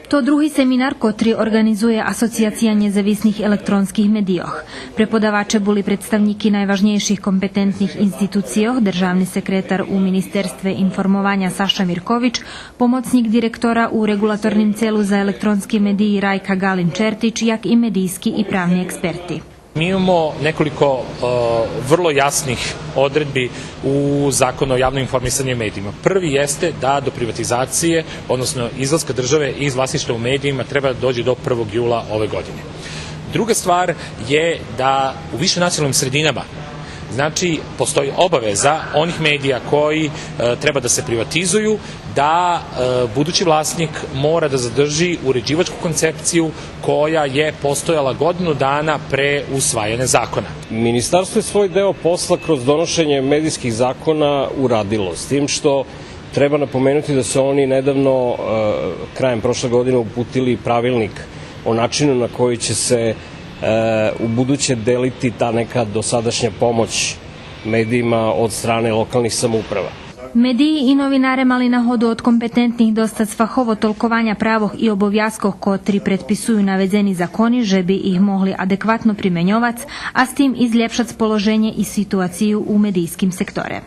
To drugi seminar, kotri organizuje Asociacija nezavisnih elektronskih medijoh. Prepodavače boli predstavniki najvažnejših kompetentnih institucijoh, državni sekretar u Ministerstve informovanja Saša Mirković, pomocnik direktora u regulatornim celu za elektronski mediji Rajka Galin-Čertić, jak i medijski i pravni eksperti. Mi imamo nekoliko vrlo jasnih odredbi u Zakonu o javnom informisanju i medijima. Prvi jeste da do privatizacije, odnosno izlaska države iz vlasništva u medijima, treba da dođe do 1. jula ove godine. Druga stvar je da u višenacionalnim sredinama, znači, postoji obaveza onih medija koji treba da se privatizuju, da budući vlasnik mora da zadrži uređivačku koncepciju koja je postojala godinu dana pre usvajanja zakona. Ministarstvo je svoj deo posla kroz donošenje medijskih zakona uradilo, s tim što treba napomenuti da su oni nedavno, krajem prošle godine, uputili pravilnik o načinu na koji će se u buduće deliti ta neka dosadašnja pomoć medijima od strane lokalnih samouprava. Mediji i novinare mali na hodu od kompetentnih dosta svahovo tolkovanja pravoh i obovjazkoh kotri predpisuju navedeni zakoni, že bi ih mogli adekvatno primenjovac, a s tim izljepšac položenje i situaciju u medijskim sektore.